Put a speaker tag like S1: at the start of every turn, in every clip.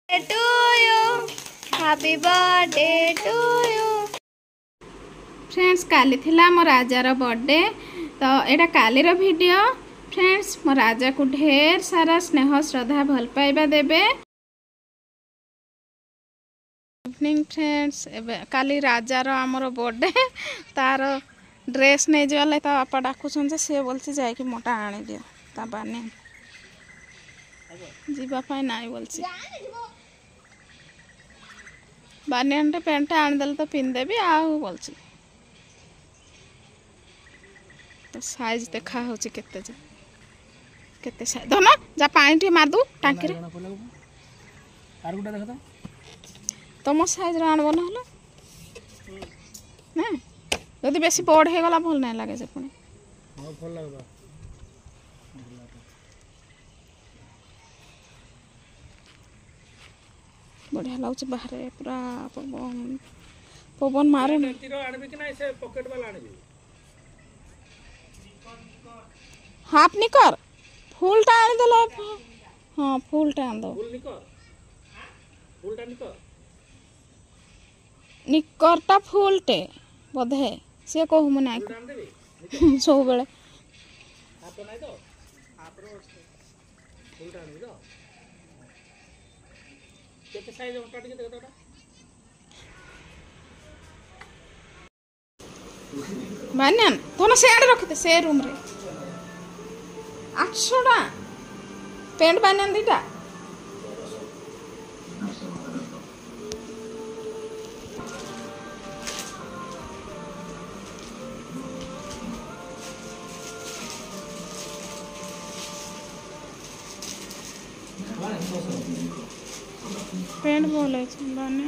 S1: to you. Happy birthday to you. Friends काली थिला मो राजार बर्थडे तो एटा कालीर वीडियो। फ्रेंड्स मो राजा को ढेर सारा स्नेह श्रद्धा भल पाइबा देबे। इवनिंग फ्रेंड्स एबे काली राजार आमर बर्थडे तार ड्रेस नहीं जाले ता आपा डाकुछन जे से बोलछि जाय कि मोटा आनी दियो ता बाने जीवा पाई नाई बोलछि बानियानटे पैंट आनी देले तो पिन देबी आ बोलछि तो साइज देखा होछि केते जे केते साइज धन जा पानी टी मार दू टांकी रे आर गुडा देखा तुम साइज रे आनबो न हलो ना जदि बेसी बड़ हे गला भल नै लागे जे पुनी हां भल लागबा बढ़िया लाउछ बाहर पूरा पवन पवन मारे तीरो आनबे कि नै से पॉकेट वाला आनबे हाफ निकर फुल टा आन देला हां फुल टा आन दो फुल निकर फुल टा निकर निकरटा फुल टे बधे से कहू मने आइ सब बेले आप नै दो आपरो फुल टा आनि दो केते साइज ओटा टिके देखो तो मानन तोना से आड़ रखते से रूम रे 800 टा पेंट बानन दीटा पेंट बोले बाने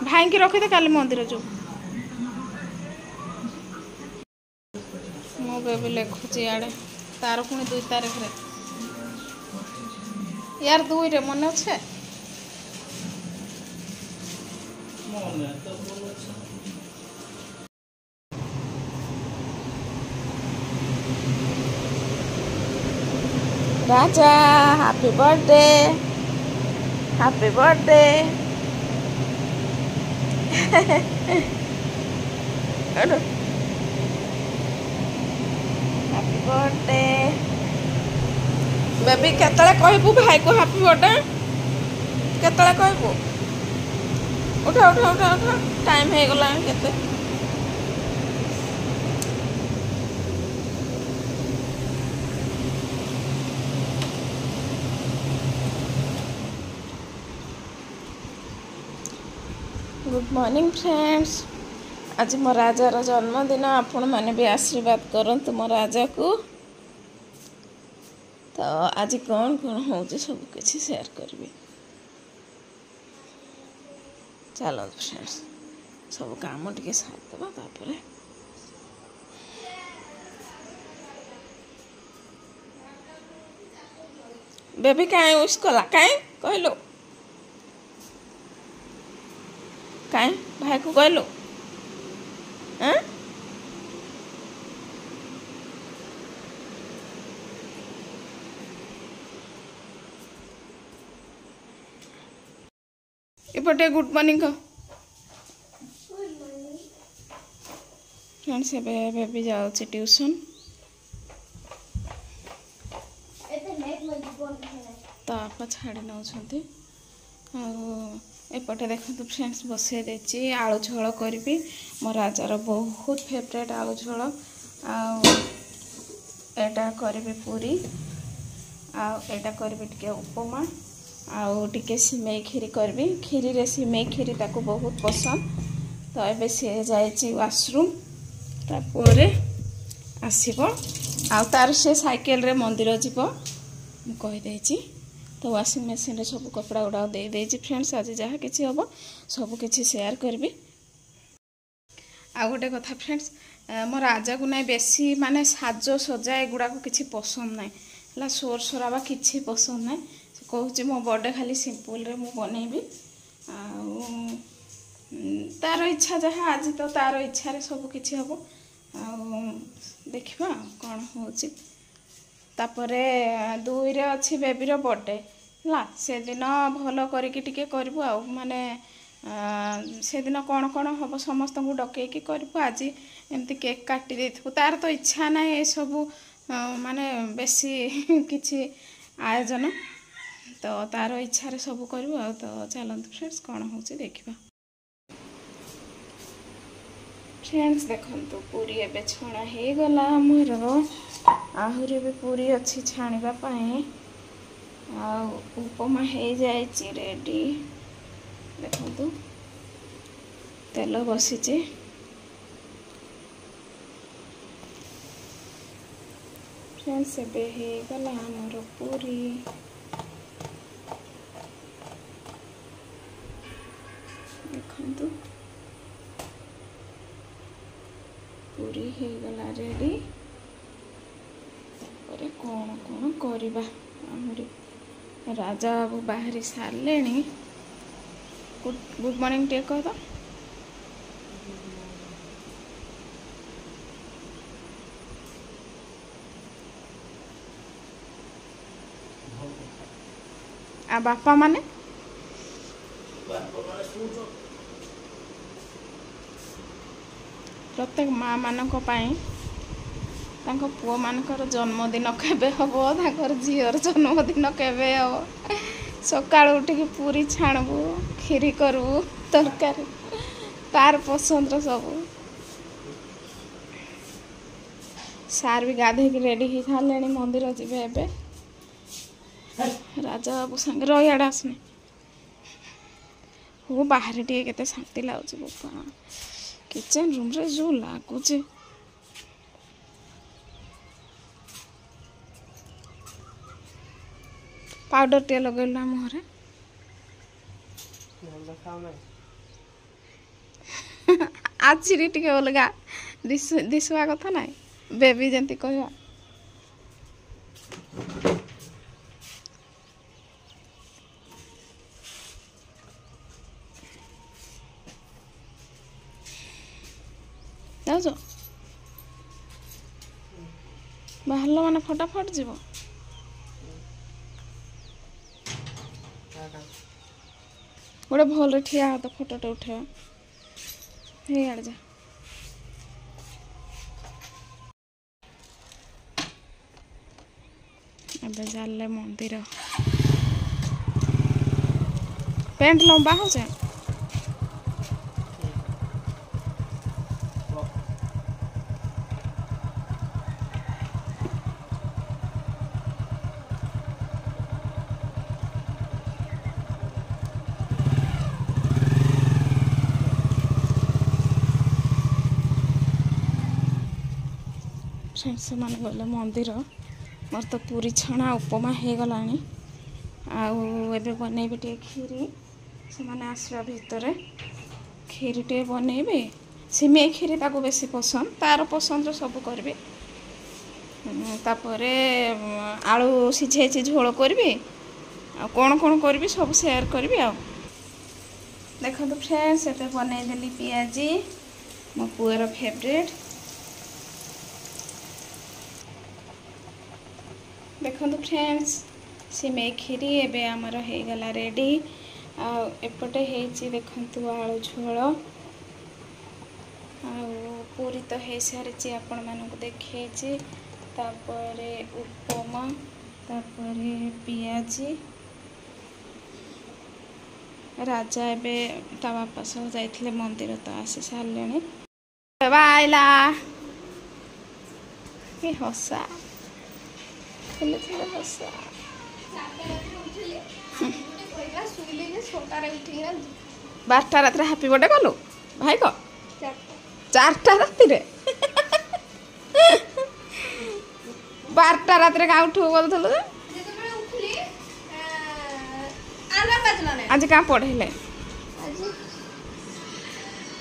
S1: भाई की रखी दे काली मंदिर जो मो बेबी लिखुची आड़े तार पुणी 2 तारीख रे यार 2 रे मन अच्छे राजा happy birthday happy birthday happy birthday baby केतले कहबू भाई को हैप्पी बर्थडे केतले कहबू उठा उठा उठा उठा टाइम हे गला केते गुड मॉर्निंग फ्रेंड्स आज मो राजार जन्मदिन आपण मैंने भी आशीर्वाद करंतु मो राजा को तो आज कौन कौन हो सब किसी शेयर करबी चलो फ्रेंड्स सब काम टिके साथ देबा तापरे बेबी काई उसको ला काई कहलो काई भाई को कहलो हां इपटे गुड मॉर्निंग को फ्रेंड्स बेबी जाओ ट्यूशन तो आप छाड़ी नौ एपटे देखो फ्रेंड्स बसई देची आलू झोल करी मो राजार बहुत फेवरेट आलू झोल आटा करी पूरी आटा करी टिके उपमा आउ टिके सिमेई खीरी करी खीरी रे सिमेई खीरी ताको बहुत पसंद तो ये सी जाइए वाशरूम तापर आसब आ तार से साइकेल रे मंदिर जीव कहीदे तो वाशिंग मशीन रे सब कपड़ा गुड़ा दे देछि फ्रेंड्स आज जहाँ किसी हम सब किसी शेयर करबी। आ गोटे कथा फ्रेंड्स मो राजा को ना बेसी माने साज सजा एगुड़ा को किसी पसंद ना है सोर सराबा किसी पसंद ना कहूँ मो बर्थडे खाली सिंपल रे मु बनैबी तार इच्छा जहाँ आज तो तार इच्छा रे सब किसी हम देखा कौन हो तापरे 2 रे अच्छी बेबीर बर्थडे ला से दिन भल करके टिके करबू आ माने से दिन कौन कौन हम समस्त को डकैकी करबू आज एमती केक काटी देथु तार तो इच्छा ना ये सब माने बेसी किछि आयोजन तो तार इच्छा रे सब करबू आ तो चलंतु फ्रेंड्स कौन होची देखिबा। फ्रेंड्स देखंतु पूरी एबे छणा हे गला मोर आहुरी भी पूरी अच्छी छाणीबा पाए आ उपमा हे जायछि रेडी देखंतु तेल बसीचे फ्रेंड्स एबे हे गला मोर पूरी देखंतु पूरी हे गला रेडी तापरे कौन कौन करबा हमरे राजा बाबू बाहरी सारे गुड मॉर्निंग टे कह आ बापा माने प्रत्येक माँ मानक पाई तांको पुओ मानकर जन्मदिन केबे हबो तांकर झीर जन्मदिन केबे हबो सकाळ उठिक पूरी छाणबू खीरी करबू तरकारी तार पसंद सब सार भी गाधे की रेडी ही थाले मंदिर जीवे एबे राजा बाबू संगे रहीआड़े आसने हो बाहर टे केते शांति लागुची बापा किचन रूम रे जो लागुची पाउडर टे लगेला मुहरे आज टिके अलगा दिशवा कथा ना बेबी जंती कहवा जाओ बाहर माने फटाफट जीव गोटे भल ठिया तो फोटोटे उठेवा हे आड़ जा एबे जाले मंदिर पेंट लंबा हो जाए से माने गले मंदिर मोर तो पूरी छणा उपमा हो गला आबे बनैबे टे खीरी से माने आसवा भितर खीरी टे बनैबे सिमे खीरी ताको बेसी पसंद तार पसंद सब करबे तापरे आलू सिझेछि झोल करबे आ कोन कोन करबे सब शेयर करबे आ देखो तो फ्रेंड्स एते बनै देली पियाजी मो पुअर फेवरेट देखो फ्रेंड्स सिमे खीरी एबे आमर हो गला रेडी एपटे हेची देखंतु आलू झोल पूरी तो हो सारी आपण मानक देखेछि तापरे उपमा तापरे पियाजी राजा एबे ता बापा सब जाइथिले मंदिर तो आसी सारलेनी आइला कि हसा हसा बारटा रात हैप्पी बर्थडे कलु भाई को 4टा राति रे 12टा रात रे का उठू बोलथलो आज क्या पढ़ेले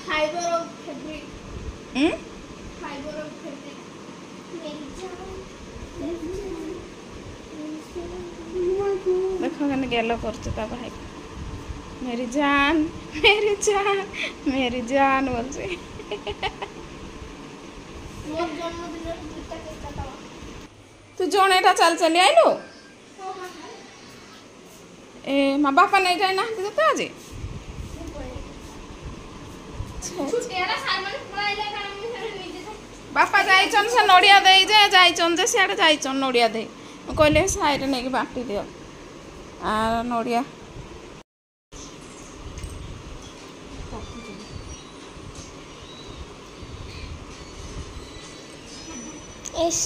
S2: फाइबर ऑफ फैब्रिक
S1: देखो कने गेलो करछ ता भाई मेरी जान मेरी जान मेरी जान बोलছে
S2: मोर जन्मदिन दुटा केक काटा
S1: तू जणेटा चल चली आइलो ए मा बापा नहीं जाए ना तो आज
S2: छुटेरा सामान पळाइले काम निजे
S1: बापा जाइछन से नडिया देई जे जाइछन जे सियाडे जाइछन नडिया दे कहले साइड नहीं बाटी दियो आ नडिया
S2: इस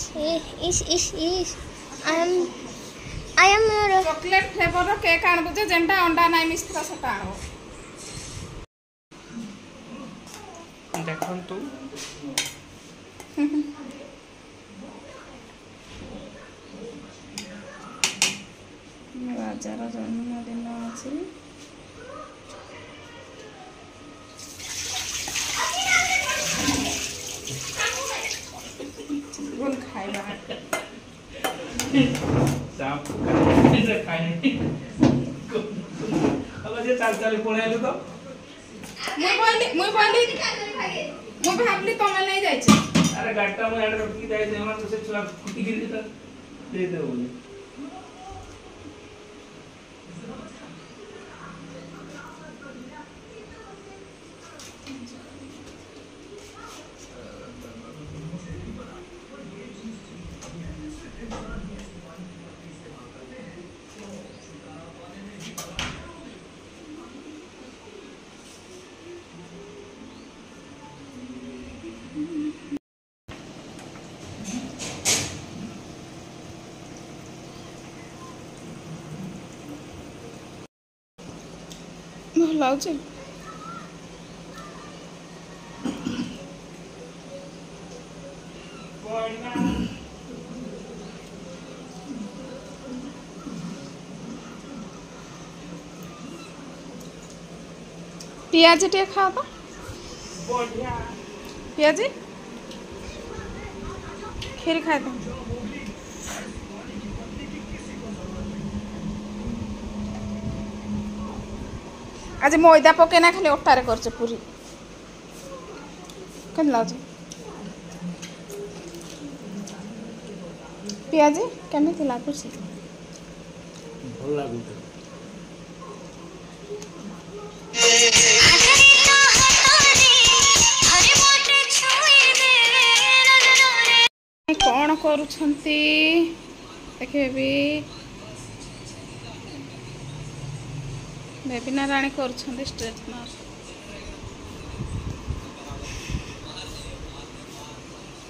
S2: I am your
S1: chocolate flavour रो केक आनबु जे जेंटा अंडा नाइ मिस्त्रा सटा आनो
S3: देखन तू
S1: राजार जन्मदिन अछि बोल खाइबा
S3: साफ खाई अब जे चाल चाल पळाइलो तो
S1: मुई भाबली तमे नहीं जाय छै
S3: अरे गाटा में एड रखी जाय जे हम से छुआ कुटी गिर त दे दे बोले
S1: भल लाउछ पियाज टे खाओ तो
S3: बढ़िया
S1: पियाज खीर खाए तो आज मैदा पकेना खाली अटारे करछ पूरी केन लाज पियाज केमिति लागुछ
S3: भल लागु
S1: कौन करुछंती देखिए भी बेबिना राणी करुछंती स्ट्रेटनर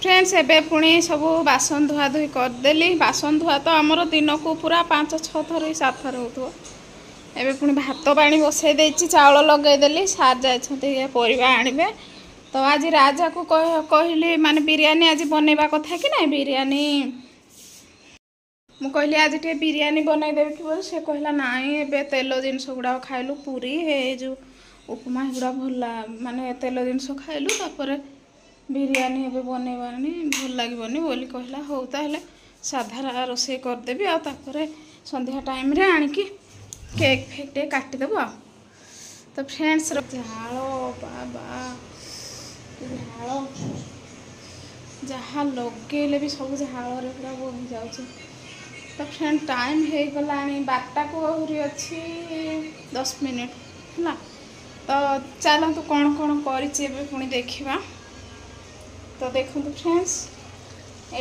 S1: फ्रेंड्स एबे पुणी सब बासन धुआ धुई करदेली बासन धुआ तो आमर दिन को पूरा 5-6 थर 7 थर हो एबे पुणी भात पानी बसई देछि चावल लगेदेली सार जाइछंती परिबा आनिबे तो आज राजा को कहली माने बिरयानी आज बनैबा कथा कि ना बिरयानी मु कहली आज टे बिरयानी बनई देबे कि बोल से कहला नाई एबे तेल जिनस गुडा खाइलु पूरी हे जो उपमा गुडा भला माने तेल जिनस खाइलु तापर बिरयानी एबे बनैबानी भल लागबनी बोली कहला हो ताहले साधा रोसे कर देबी आ तापर संध्या टाइम रे आनिकी केक फेक टे काटी देबो तो फ्रेंड्स झालो बाबा झाल जहाँ लगे भी सब झाल पूरा बोही जाऊँ तो फ्रेंड टाइम हो गला 12टा को आहरी अच्छी 10 मिनिट है तो चलतु कौन कौन कर पुणी देखा तो देखो फ्रेंड्स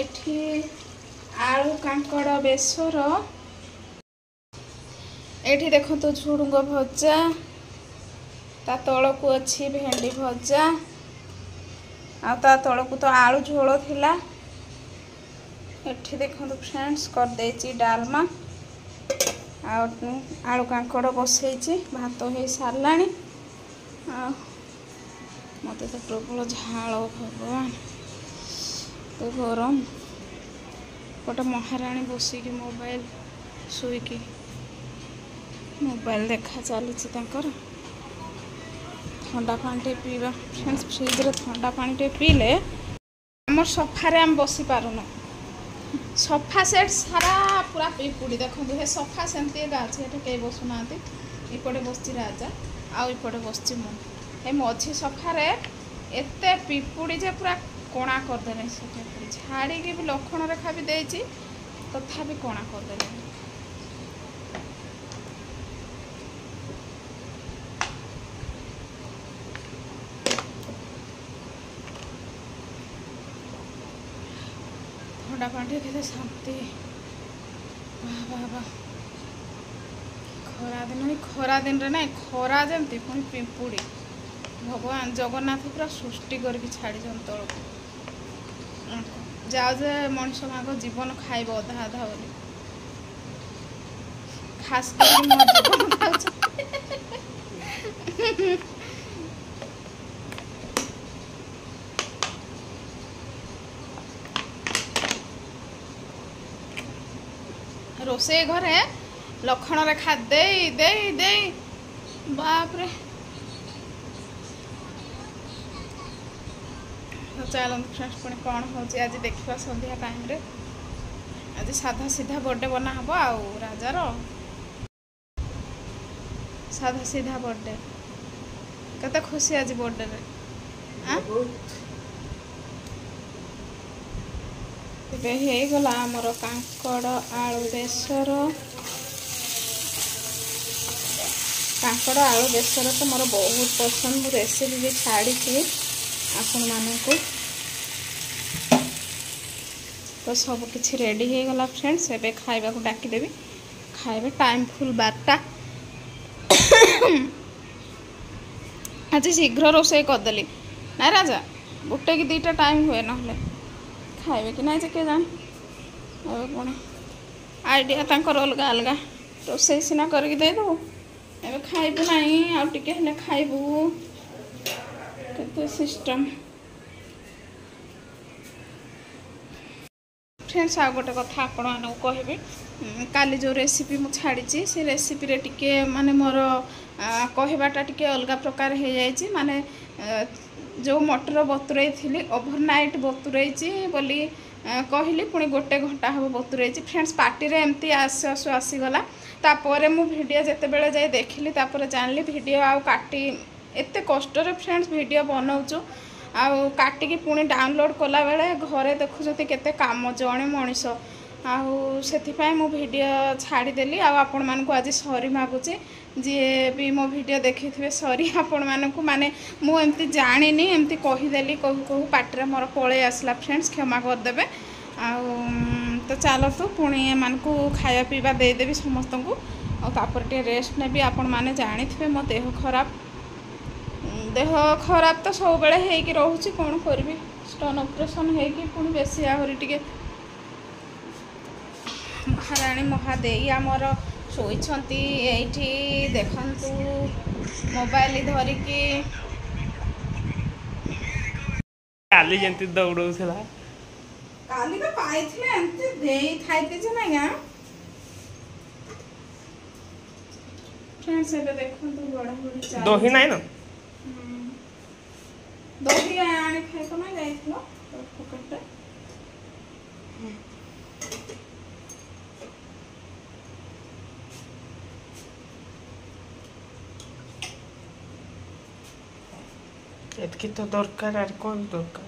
S1: एठी आलू कांकड़ बेसर एठी देखो झुडुंग भजा ता तल को अच्छी भेंडी भजा आ ता तल को तो आलू झोल थिला एठी देखो फ्रेंड्स कर देची डालमा आलू कांकड़ बसई भात हो साराणी मत तो प्रबल झाल भगवान तो गरम गोटे महाराणी बसिकी मोबाइल शुईकी मोबाइल देखा चली ठंडा पानी पीवा फ्रेंड्स फ्रिज रे ठंडा पानी पीले आम सोफारे आम बसी पारुन सोफा सेट सारा पूरा पिपुड़ी देखो हे सोफा सेमती एका अच्छे ये कई बसुना इपटे बस राजा आउ इपटे बस मुझे मझी सोफारे एते पिपुड़ी जे पूरा कणा करदे से पिपुड़ी छाड़ी भी लक्षण रेखा भी देती तथापि कणा करदे ठंडा पानी के शांति वाह वाह वाह खरा दिन रे ना खरा जमती पुणी पिंपुड़ी भगवान जगन्नाथ पूरा सृष्टि करके छाड़ी तल जाओ जे मनुष्य मांग जीवन खाइब अधा अधा बोली खास कर मो जीवन खाऊ रोसे घरे लक्षण रेखा दे दे दे बाप रे चलते फ्रेंड्स पुणी कौन हो आज देखा संध्या टाइम रे आज साधा सीधा बर्थडे बना हम आउ राजार साधा सीधा बर्थडे केते खुशी आज बर्थडे रे तेबे हे गला हमर कांकड़ आलू बेसर कांकड़ आलू बेसर तो मोर बहुत पसंद मु रेसिपी भी छाड़ी आपण मानू तो सब किछि रेडी हो गला फ्रेंड्स एबे खाइबा को डाकी देबी खाइबे टाइम फुल 12टा आज शीघ्र रोसे करदेली ना राजा गोटे कि 2टा टाइम हुए ना खाइबे कि नहीं के जान कौन आइडिया तांकर अलग अलग रोसे सीना करके देदेबू एबे खाइबू नहीं आउ टिके हेले खाइबू केते सिस्टम फ्रेंड्स आ गोटे कथा आपण मानू कहबी काली जो रेसिपी मु छाड़ी से रेसिपी रे टिके माने मोर कहबाटा टिके अलग प्रकार हो जाइए माने जो मटर बतुरई थी ओवरनाइट बतुरई बोली कहली पुणी 1 घंटा हम बतुरई फ्रेंड्स पार्टी रे एमती आसु आसु आसीगला तापर मु वीडियो जिते बेले जाए देखली तापर जानली वीडियो आउ काटी एते कष्ट रे फ्रेंड्स वीडियो बनाऊचु आउ काटिकी पुणी डाउनलोड कला बेले घरे देखुछती केते काम जणे मनीष आउ सेथिपाई मु वीडियो छाड़ीदेली आपण मानकु आज सॉरी मागुची जी भी मो वीडियो देखी थे सॉरी आपण मानकु माने मु एमती जानिनी एमती कहीदेली कहू कहू पाटरे मोर पळे आसला फ्रेंड्स क्षमा कर देबे आउ तो चलतु पुणी एमानकु खाया पीवा दे देबी समस्त को और तापर टे रेस्ट नेबी आपण माने जानि थे मो देह खराब तो सब बेले हेकी रहूची कोन करबी स्टोन ऑपरेशन हेकी पुणी बेसी आहुरी टिके महाराणी महादेई आमर शोइछंती एठी देखंतु मोबाइल धरिकी
S3: काली जंती दौड़ौला
S1: काली तो पाइथिले एंते देई थाइते जे ना फ्रेंड्स एबे देखंतु बड़ा बड़ी चाय
S3: दही नाही ना
S1: दही आनी खाइ को ना जाइथलो पकेट
S3: एतकी तो दरकार आर कौन दरकार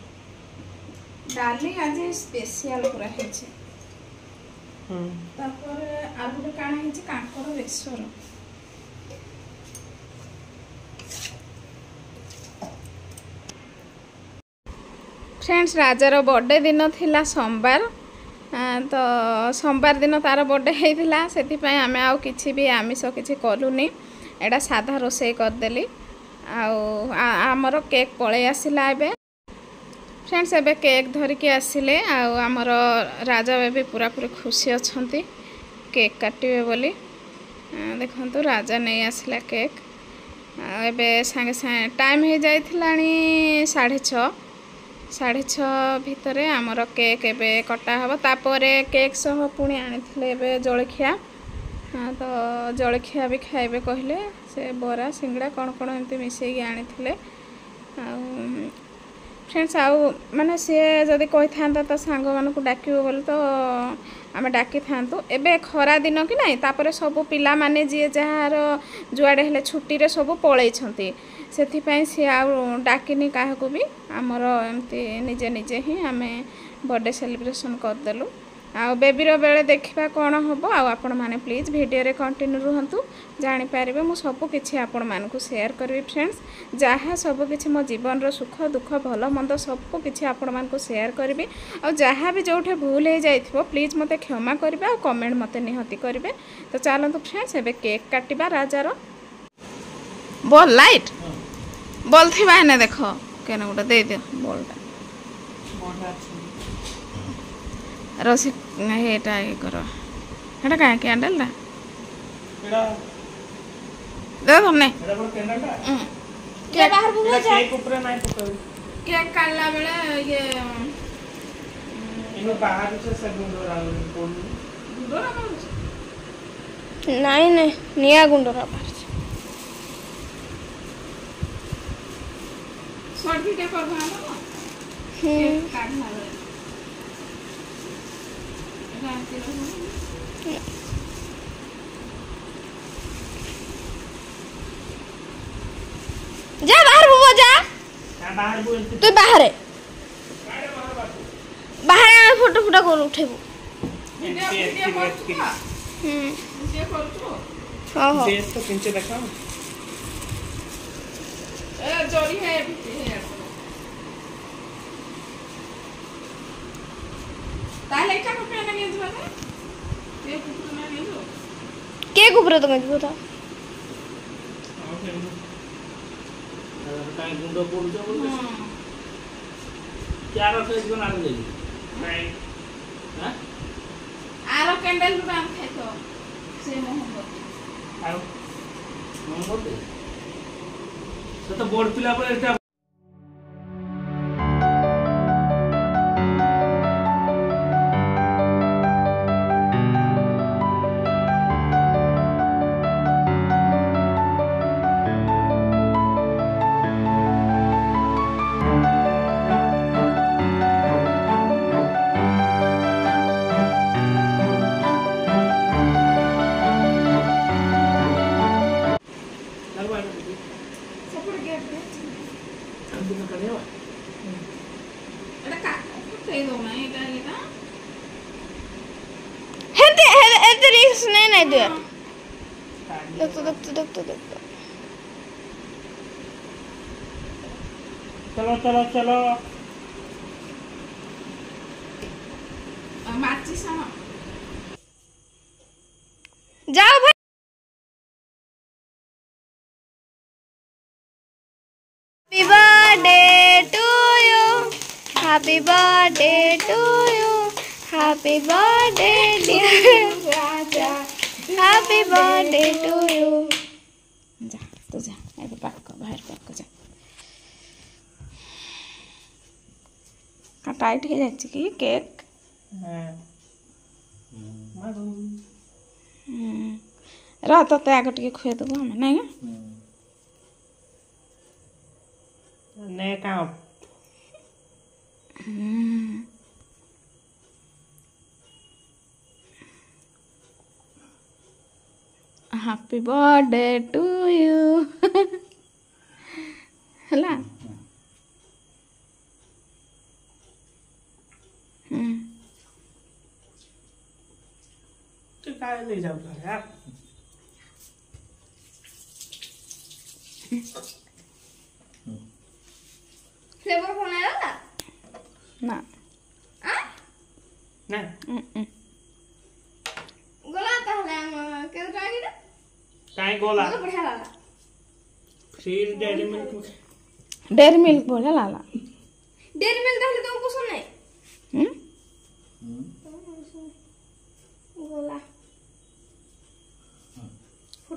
S1: डाली आज स्पेशल पूरा हेछि तापर आर गोटे काना हेछि कांकर बेसर फ्रेंड्स राजार बर्थडे दिन थिला सोमवार तो सोमवार दिन तार बर्थडे होता से आम आउ कि भी आमिष किसी कलुनी एटा साधा रोसे करदेली आमर केक पलि आसला एबे फ्रेंड्स एबे केक धरिकी आसिले आमर राजा भी पूरा पूरी खुशी अच्छा केक काटे बोली देखंतु राजा नहीं आसला केक एबे सांगे सांगे टाइम हो जाइथिलानी 6:30 भितर आमर केक एबे कटा हम तापर केक सह पुणी आनी जलखिया हाँ तो जलखिया भी खाइबे कहले से बरा सिंगड़ा कौन कौन एमती मिसेगी आनी फ्रेंड्स आउ माने सी जदि कही था तो सांग मानक डाक बोले तो आम डाकी था एबे खरा दिन कि ना तापर सब पिला माने जी जार जुआड़े हेले छुट्टी रे सब पलई से सी आउ डाकिनी क्या भी आमर एमती निजे निजे ही आम बर्थडे सेलिब्रेशन करदेलु आ बेबीर बेले देखा कौन हम आपण मैंने प्लीज वीडियो रे कंटिन्यू रुहतु जानीपारे मु सब किसी आपण मानक शेयर करी फ्रेंड्स जहाँ सब किसी मो जीवन रो सुख दुख भल मंद सब किसी आपण मानक शेयर करी और जहाँ भी जो भूल हो जाइथिबो प्लीज मते क्षमा करेंगे और कमेंट मते निहती करेंगे। तो चलतु फ्रेंड्स एबे केक काटिबा राजार बॉल लाइट बॉल थी ने देख केने गोटे दे दियो बॉलटा रसी हेटा ये करो हेटा का कैंडल दा
S3: एड़ा
S1: दे तुमने
S3: एड़ा बड़ कैंडल दा
S2: के बाहर बुला जा
S3: केक ऊपर नहीं पकावे
S1: केक काटला बेले ये
S3: इनो बाहर से सब गुंडोरा बोल
S1: गुंडोरा
S2: नहीं नहीं निया गुंडोरा बाहर
S1: शॉर्ट वीडियो कर भालो केक काटना बेले
S2: जा बाहर बुआ जा
S3: का बाहर बोल
S2: तू बाहर है बाहर आवे फोटो फोटो कर उठेबो
S1: वीडियो कर वीडियो कर तू
S2: हां हां
S3: देश तो किंचे देखा
S1: ए जोरी है है ताले का पे ना गेज बाबा ये कुकुर ना गेजो
S2: के ऊपर तो मैं बुता
S3: काई गुंडो बोल जो बोल क्या रखे इसको ना ले नहीं हां
S1: आरो कैंडल भी बांध थे तो से मोहब्बत
S3: आरो मोहब्बत से तो बोर्ड पिला पर एटा
S1: सपोर्ट गेट दे
S3: अंदर कर देवा
S1: एटा का ते दो ना एटा
S2: हेते रिक्स नहीं दे देख तो
S3: चलो चलो चलो
S1: माची सामा
S2: जाओ भाई Happy birthday to you. Happy birthday dear Raja. Happy birthday to you.
S1: जा तो जा ऐसे पैक कर बाहर पैक कर जा का टाइट हो जाए कि केक
S3: हां मारू
S1: रह तो आगे टिके खुए देबो हम नहीं
S3: ने काम
S1: हैप्पी बर्थडे टू यू हला
S3: तो काय ले जाऊ यार
S2: फ्लेवर कौन आया था
S1: ना
S3: ना
S2: गोला आता है क्या तो आगे ना
S3: काय गोला
S2: तो बढ़िया लगा
S3: फिर डेयरी मिल्क
S1: डेयरी मिल्क बोले लाला
S2: डेयरी मिल्क देखले तो कुछ नहीं गोला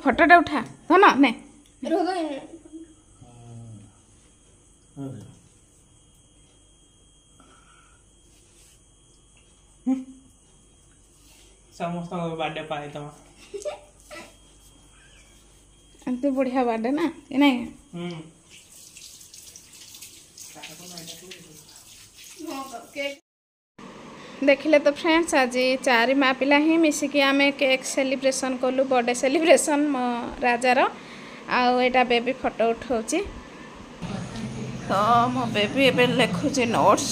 S1: फोटोटा उठा तो ना ने
S2: रोदो
S3: समस्त बर्थडे पाए तमा
S1: ଏମିତି ବଢ଼ିଆ ବାର୍ଥଡେ ନା ଏ ନାଇଁ ଦେଖିଲେ ତ ଫ୍ରେଣ୍ଡସ୍ ଆଜି 4 ମା ପିଲା ହିଁ ମିଶିକି ଆମେ କେକ୍ ସେଲିବ୍ରେସନ୍ କଲୁ ବର୍ଥଡେ ସେଲିବ୍ରେସନ୍ ମୋ ରାଜାର ଆଉ ଏଇଟା ବେବି ଫଟୋ ଉଠାଉଛି ତ ମୋ ବେବି ଏବେ ଲେଖୁଛି ନୋଟ୍ସ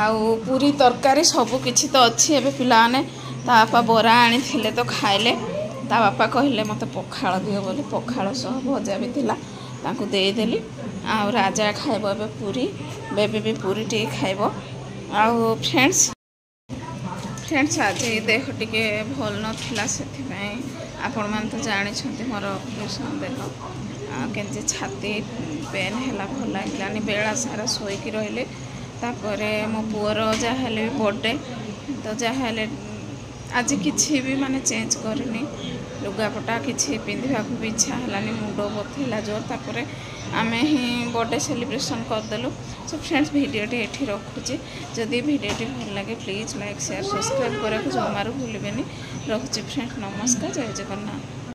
S1: ଆଉ ପୁରୀ ତରକାରୀ ସବୁ କିଛି ତ ଅଛି ଏବେ ପିଲାମାନେ ତା ବାପା ବରା ଆଣିଥିଲେ ତ ଖାଇଲେ ତା ବାପା କହିଲେ ମୋତେ ପଖାଳ ଦିଅ ବୋଲି ପଖାଳ ସହ ଭଜା ବି ଥିଲା ତାଙ୍କୁ ଦେଇଦେଲି ଆଉ ରାଜା ଖାଇବ ଏବେ ପୁରୀ ବେବି ବି ପୁରୀ ଟିକେ ଖାଇବ ଆଉ ଫ୍ରେଣ୍ଡସ୍ ଆଜି ଦେହ ଟିକେ ଭଲ ନଥିଲା ସେଥିପାଇଁ ଆପଣମାନେ ତ ଜାଣିଛନ୍ତି ମୋର ଅପରେସନ୍ ଦେହ କେମିତି ଛାତି ପେନ୍ ହେଲା ଭଲ ଲାଗିଲାନି ବେଳା ସାରା ଶୋଇକି ରହିଲେ ତାପରେ ମୋ ପୁଅର ଯାହା ହେଲେ ବି ବର୍ଥଡେ ତ ଯାହା ହେଲେ ଆଜି କିଛି ବି ମାନେ ଚେଞ୍ଜ କରିନି ଲୁଗାପଟା କିଛି ପିନ୍ଧିବାକୁ ବି ଇଚ୍ଛା ହେଲାନି ମୁଣ୍ଡ ବଥେଇଲା ଜୋର ତାପରେ ଆମେ ହିଁ ବର୍ଥଡେ ସେଲିବ୍ରେସନ୍ କରିଦେଲୁ ସୋ ଫ୍ରେଣ୍ଡସ୍ ଭିଡ଼ିଓଟି ଏଠି ରଖୁଛି ଯଦି ଭିଡ଼ିଓଟି ଭଲ ଲାଗେ ପ୍ଲିଜ୍ ଲାଇକ୍ ସେୟାର ସବସ୍କ୍ରାଇବ୍ କରିବାକୁ ଜମାରୁ ଭୁଲିବେନି ରଖୁଛି ଫ୍ରେଣ୍ଡସ୍ ନମସ୍କାର ଜୟ ଜଗନ୍ନାଥ।